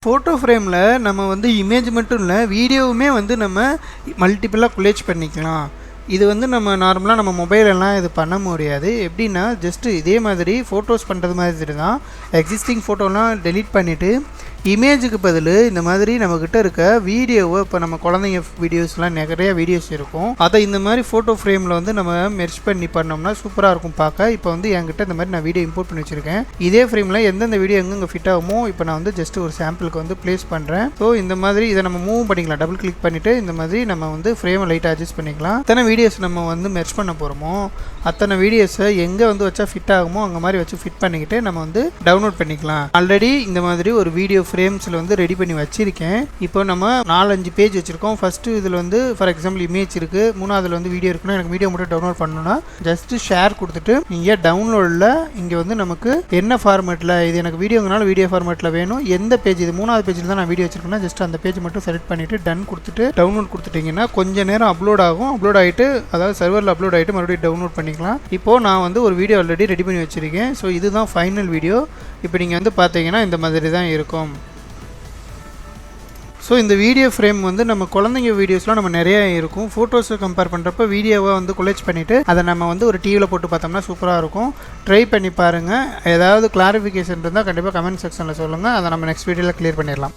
Photo ஃப்ரேமில் நம்ம வந்து இமேஜ் மட்டும் இல்லை வீடியோவுமே வந்து நம்ம மல்டிபிளாக கொலேஜ் பண்ணிக்கலாம். இது வந்து நம்ம நார்மலாக நம்ம மொபைலெல்லாம் இது பண்ண முடியாது. எப்படின்னா ஜஸ்ட்டு இதே மாதிரி ஃபோட்டோஸ் பண்ணுறது மாதிரி தான். எக்ஸிஸ்டிங் ஃபோட்டோலாம் டெலீட் பண்ணிவிட்டு இமேஜுக்கு பதில் இந்த மாதிரி நம்மக்கிட்ட இருக்க வீடியோவை இப்போ நம்ம குழந்தைங்க வீடியோஸ்லாம் நிறைய வீடியோஸ் இருக்கும். அதை இந்த மாதிரி ஃபோட்டோ ஃப்ரேமில் வந்து நம்ம மெர்ஜ் பண்ணி பண்ணோம்னா சூப்பராக இருக்கும் பார்க்க. இப்போ வந்து என்கிட்ட இந்த மாதிரி நான் வீடியோ இம்போர்ட் பண்ணி வச்சுருக்கேன். இதே ஃப்ரேமில் எந்தெந்த வீடியோ எங்கெங்கே ஃபிட் ஆகுமோ இப்போ நான் வந்து ஜஸ்ட் ஒரு சாம்பிளுக்கு வந்து ப்ளேஸ் பண்ணுறேன். ஸோ இந்த மாதிரி இதை நம்ம மூவ் பண்ணிக்கலாம். டபுள் கிளிக் பண்ணிவிட்டு இந்த மாதிரி நம்ம வந்து ஃப்ரேமை லைட்டாக அட்ஜஸ்ட் பண்ணிக்கலாம். அத்தனை வீடியோஸ் நம்ம வந்து மெர்ஜ் பண்ண போகிறோமோ அத்தனை வீடியோஸை எங்கே வந்து வச்சா ஃபிட் ஆகுமோ அங்கே மாதிரி வச்சு ஃபிட் பண்ணிக்கிட்டு நம்ம வந்து டவுன்லோட் பண்ணிக்கலாம். ஆல்ரெடி இந்த மாதிரி ஒரு வீடியோ ஃப்ரேம்ஸில் வந்து ரெடி பண்ணி வச்சுருக்கேன். இப்போ நம்ம 4-5 பேஜ் வச்சுருக்கோம். ஃபஸ்ட்டு இதில் வந்து ஃபார் எக்ஸாம்பிள் இமேஜ் இருக்குது, மூணாவதுல வந்து வீடியோ இருக்குன்னா எனக்கு வீடியோ மட்டும் டவுன்லோட் பண்ணணும்னா ஜஸ்ட்டு ஷேர் கொடுத்துட்டு இங்கே டவுன்லோடில் இங்கே வந்து நமக்கு என்ன ஃபார்மேட்டில் இது எனக்கு வீடியோங்கனால வீடியோ ஃபார்மேட்டில் வேணும், எந்த பேஜ் இது 3வது பேஜில் தான் நான் வீடியோ வச்சுருக்கேன்னா ஜஸ்ட் அந்த பேஜ் மட்டும் செலக்ட் பண்ணிவிட்டு டன் கொடுத்துட்டு டவுன்லோட் கொடுத்துட்டிங்கன்னா கொஞ்சம் நேரம் அப்லோட் ஆகும். அப்லோட் ஆகிட்டு அதாவது சர்வரில் அப்லோட் ஆகிட்டு மறுபடியும் டவுன்லோட் பண்ணிக்கலாம். இப்போது நான் வந்து ஒரு வீடியோ ஆல்ரெடி ரெடி பண்ணி வச்சுருக்கேன். ஸோ இதுதான் ஃபைனல் வீடியோ. இப்போ நீங்கள் வந்து பார்த்தீங்கன்னா இந்த மாதிரி தான் இருக்கும். ஸோ இந்த வீடியோ ஃப்ரேம் வந்து நம்ம குழந்தைங்க வீடியோஸ்லாம் நம்ம நிறைய இருக்கும். ஃபோட்டோஸை கம்பேர் பண்ணுறப்ப வீடியோவை வந்து கொலேஜ் பண்ணிவிட்டு அதை நம்ம வந்து ஒரு டிவியில் போட்டு பார்த்தோம்னா சூப்பராக இருக்கும். ட்ரை பண்ணி பாருங்கள். ஏதாவது கிளாரிஃபிகேஷன் இருந்தால் கண்டிப்பாக கமெண்ட் செக்ஷனில் சொல்லுங்கள். அதை நம்ம நெக்ஸ்ட் வீடியோவில் கிளியர் பண்ணிடலாம்.